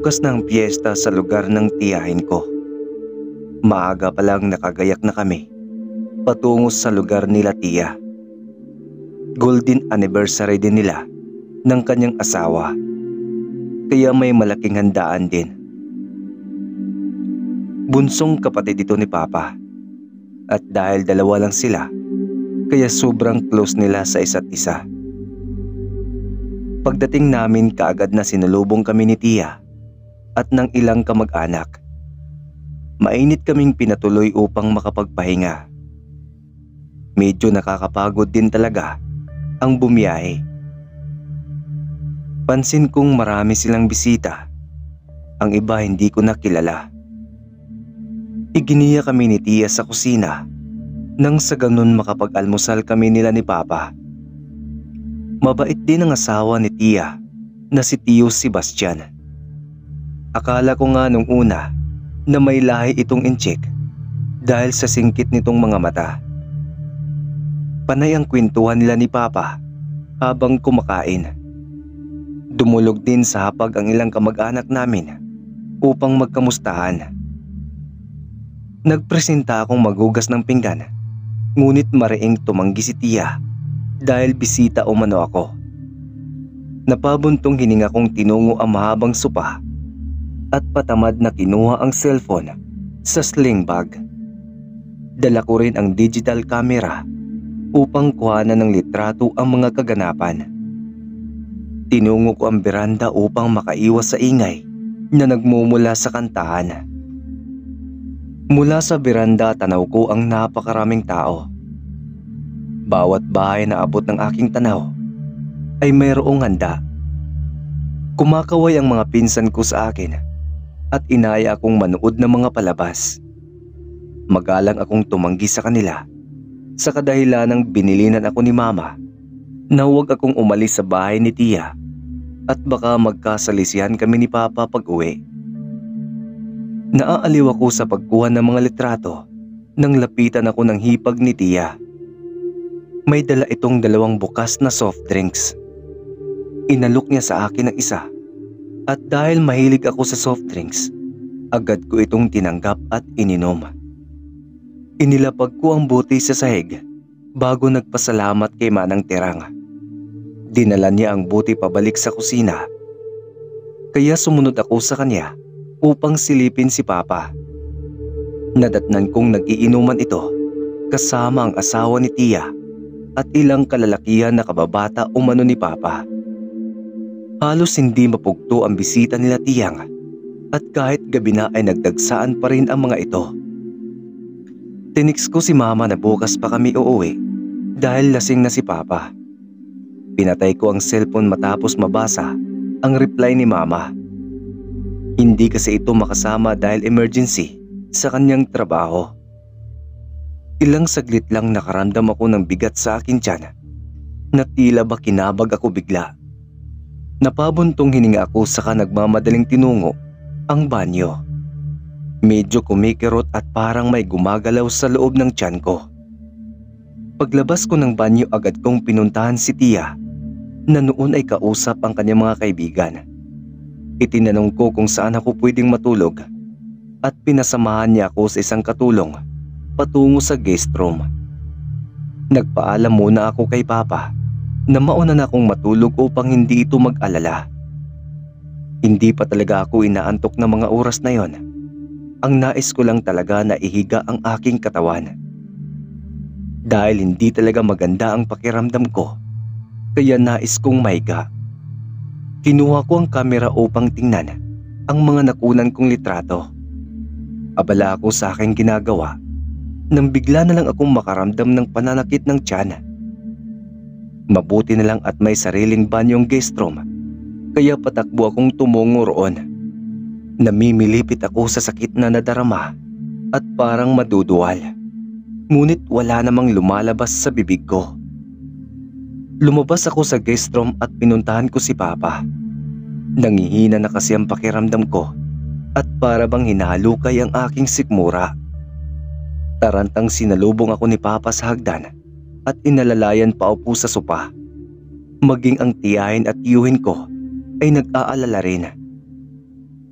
Bukas na ang piyesta sa lugar ng tiyahin ko. Maaga pa lang nakagayak na kami patungo sa lugar nila tiya. Golden anniversary din nila ng kanyang asawa, kaya may malaking handaan din. Bunsong kapatid ito ni Papa, at dahil dalawa lang sila, kaya sobrang close nila sa isa't isa. Pagdating namin, kaagad na sinalubong kami ni tiya at ng ilang kamag-anak. Mainit kaming pinatuloy upang makapagpahinga. Medyo nakakapagod din talaga ang bumiyahe. Pansin kong marami silang bisita. Ang iba hindi ko na kilala. Iginiya kami ni tiya sa kusina nang sa ganun makapag-almusal kami nila ni Papa. Mabait din ang asawa ni tiya na si Tio Sebastian. Akala ko nga nung una na may lahi itong incheck dahil sa singkit nitong mga mata. Panay ang kwentuhan nila ni Papa habang kumakain. Dumulog din sa hapag ang ilang kamag-anak namin upang magkamustahan. Nagpresenta akong maghugas ng pinggan, ngunit mariing tumanggi si tiya dahil bisita umano ako. Napabuntong hininga kong tinungo ang mahabang sopa at patamad na kinuha ang cellphone sa sling bag. Dala ko rin ang digital camera upang kuhanan ng litrato ang mga kaganapan. Tinungo ko ang beranda upang makaiwas sa ingay na nagmumula sa kantahan. Mula sa beranda, tanaw ko ang napakaraming tao. Bawat bahay na abot ng aking tanaw ay mayroong handa. Kumakaway ang mga pinsan ko sa akin at inaya akong manood ng mga palabas. Magalang akong tumanggi sa kanila sa kadahilanang binilinan ako ni Mama na huwag akong umalis sa bahay ni tiya at baka magkasalisihan kami ni Papa pag uwi. Naaaliw ako sa pagkuha ng mga litrato nang lapitan ako ng hipag ni tiya. May dala itong dalawang bukas na soft drinks. Inalok niya sa akin ang isa at dahil mahilig ako sa soft drinks, agad ko itong tinanggap at ininom. Inilapag ko ang buti sa sahig bago nagpasalamat kay Manang Terang. Dinala niya ang buti pabalik sa kusina. Kaya sumunod ako sa kanya upang silipin si Papa. Nadatnan kong nag-iinuman ito kasama ang asawa ni tiya at ilang kalalakihan na kababata umano ni Papa. Halos hindi mapugto ang bisita nila tiyang at kahit gabi na ay nagdagsaan pa rin ang mga ito. Tinix ko si Mama na bukas pa kami uuwi dahil lasing na si Papa. Pinatay ko ang cellphone matapos mabasa ang reply ni Mama. Hindi kasi ito makasama dahil emergency sa kanyang trabaho. Ilang saglit lang nakaramdam ako ng bigat sa aking tiyan na tila ba kinabag ako bigla. Napabuntong hininga ako saka nagmamadaling tinungo ang banyo. Medyo kumikirot at parang may gumagalaw sa loob ng tiyan ko. Paglabas ko ng banyo, agad kong pinuntahan si tiya na noon ay kausap ang kanyang mga kaibigan. Itinanong ko kung saan ako pwedeng matulog at pinasamahan niya ako sa isang katulong patungo sa guest room. Nagpaalam muna ako kay Papa na mauna na akong matulog upang hindi ito mag-alala. Hindi pa talaga ako inaantok ng mga oras na yon. Ang nais ko lang talaga na ihiga ang aking katawan. Dahil hindi talaga maganda ang pakiramdam ko, kaya nais kong mahiga. Kinuha ko ang kamera upang tingnan ang mga nakunan kong litrato. Abala ako sa aking ginagawa nang bigla na lang akong makaramdam ng pananakit ng tiyan. Mabuti na lang at may sariling banyong guest room, kaya patakbo akong tumungo roon. Namimilipit ako sa sakit na nadarama at parang maduduwal. Ngunit wala namang lumalabas sa bibig ko. Lumabas ako sa guest room at pinuntahan ko si Papa. Nangihina na kasi ang pakiramdam ko at para bang hinalukay ang aking sikmura. Tarantang sinalubong ako ni Papa sa hagdan at inalalayan paupo sa sopa. Maging ang tiyahin at tiyuhin ko ay nag-aalala rin.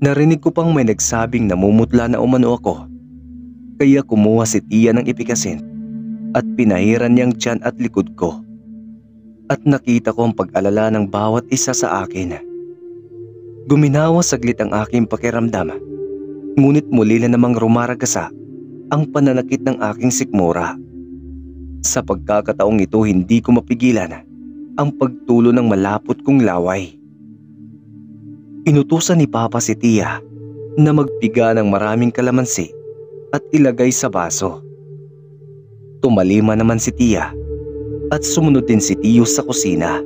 Narinig ko pang may nagsabing namumutla na umano ako. Kaya kumuha si Tia ng ipikasin at pinahiran niyang tiyan at likod ko. At nakita ko ang pag-alala ng bawat isa sa akin. Guminawa saglit ang aking pakiramdam. Ngunit muli na namang rumaragasa ang pananakit ng aking sikmura. Sa pagkakataong ito, hindi ko mapigilan ang pagtulo ng malapot kong laway. Inutusan ni Papa si Tia na magpiga ng maraming kalamansi at ilagay sa baso. Tumalima naman si Tia at sumunod din si Tiyo sa kusina.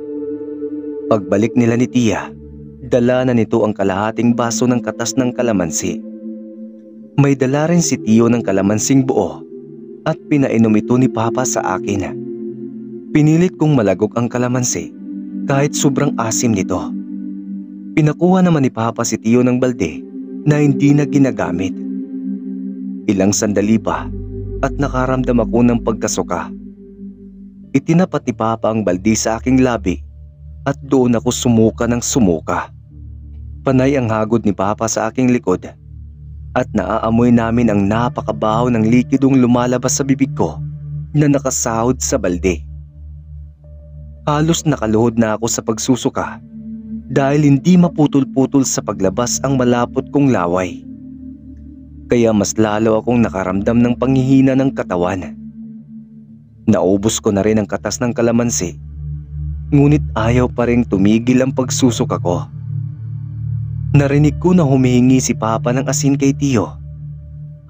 Pagbalik nila ni Tia, dala na nito ang kalahating baso ng katas ng kalamansi. May dala rin si Tiyo ng kalamansing buo at pinainom ito ni Papa sa akin. Pinilit kong malagok ang kalamansi kahit sobrang asim nito. Pinakuha naman ni Papa si Tiyo ng balde na hindi na ginagamit. Ilang sandali pa at nakaramdam ako ng pagkasuka. Itinapat ni Papa ang balde sa aking labi at doon ako sumuka ng sumuka. Panay ang hagod ni Papa sa aking likod at naaamoy namin ang napakabaho ng likidong lumalabas sa bibig ko na nakasahod sa balde. Halos nakaluhod na ako sa pagsusuka dahil hindi maputol-putol sa paglabas ang malapot kong laway. Kaya mas lalo akong nakaramdam ng panghihina ng katawan. Naubos ko na rin ang katas ng kalamansi, ngunit ayaw pa rin tumigil ang pagsusuka ko. Narinig ko na humihingi si Papa ng asin kay Tiyo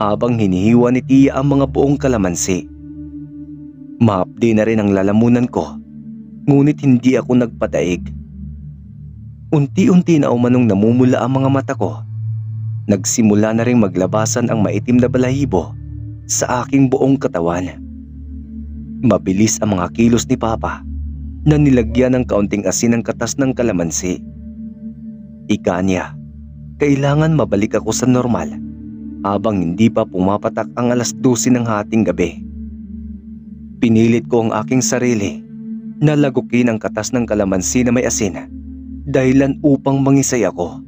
habang hinihiwa ni Tia ang mga buong kalamansi. Maapdi na rin ang lalamunan ko, ngunit hindi ako nagpadaig. Unti-unti na umanong namumula ang mga mata ko. Nagsimula na rin maglabasan ang maitim na balahibo sa aking buong katawan. Mabilis ang mga kilos ni Papa na nilagyan ng kaunting asin ang katas ng kalamansi. Ika niya, kailangan mabalik ako sa normal habang hindi pa pumapatak ang 12:00 ng hating gabi. Pinilit ko ang aking sarili na lagukin ang katas ng kalamansi na may asin, dahilan upang mangisay ako.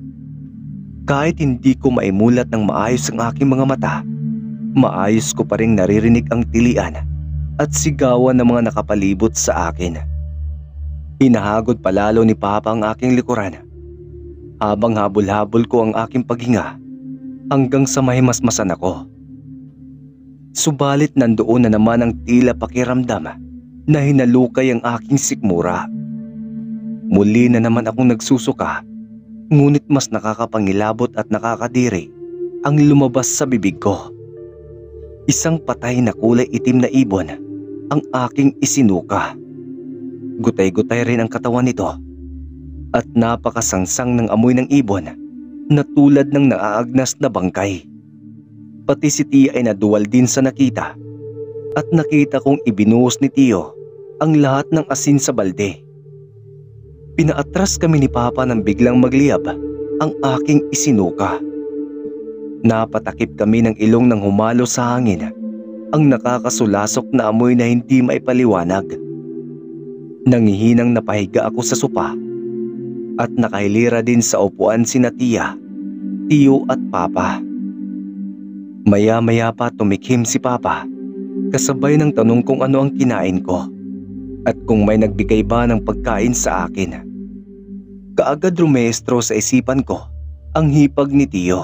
Kahit hindi ko maimulat ng maayos ang aking mga mata, maayos ko pa rin naririnig ang tilian at sigawan ng mga nakapalibot sa akin. Hinahagod palalo ni Papa ang aking likuran habang habol-habol ko ang aking paghinga hanggang sa mahimasmasan ako. Subalit nandoon na naman ang tila pakiramdam na hinalukay ang aking sikmura. Muli na naman akong nagsusuka, ngunit mas nakakapangilabot at nakakadiri ang lumabas sa bibig ko. Isang patay na kulay itim na ibon ang aking isinuka. Gutay-gutay rin ang katawan nito at napakasangsang ng amoy ng ibon na tulad ng naaagnas na bangkay. Pati si Tia ay naduwal din sa nakita at nakita kong ibinuhos ni Tiyo ang lahat ng asin sa balde. Pinaatras kami ni Papa nang biglang magliyab ang aking isinuka. Napatakip kami ng ilong ng humalo sa hangin ang nakakasulasok na amoy na hindi maipaliwanag. Nangihinang napahiga ako sa sopa at nakahilira din sa upuan sina Tia, Tiyo at Papa. Maya-maya pa tumikhim si Papa kasabay ng tanong kung ano ang kinain ko at kung may nagbigay ba ng pagkain sa akin. Kaagad rumehistro sa isipan ko ang hipag ni Tiyo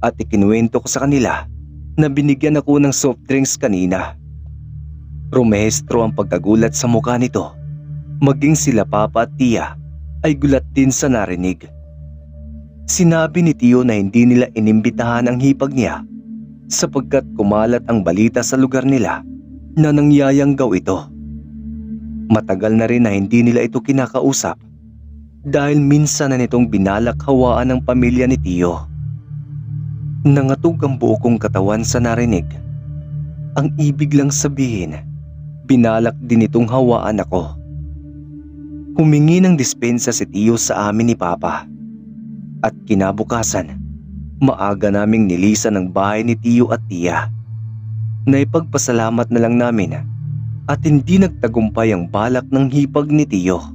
at ikinuwento ko sa kanila na binigyan ako ng soft drinks kanina. Rumehistro ang pagkagulat sa mukha nito, maging sila Papa at Tia ay gulat din sa narinig. Sinabi ni Tiyo na hindi nila inimbitahan ang hipag niya sapagkat kumalat ang balita sa lugar nila na nangyayanggaw ito. Matagal na rin na hindi nila ito kinakausap dahil minsan na nitong binalak hawaan ng pamilya ni Tiyo. Nangatog ang buo kong katawan sa narinig. Ang ibig lang sabihin, binalak din itong hawaan ako. Humingi ng dispensa si Tiyo sa amin ni Papa. At kinabukasan, maaga naming nilisan ang bahay ni Tiyo at Tia. Naipagpasalamat na lang namin at hindi nagtagumpay ang balak ng hipag ni Tiyo.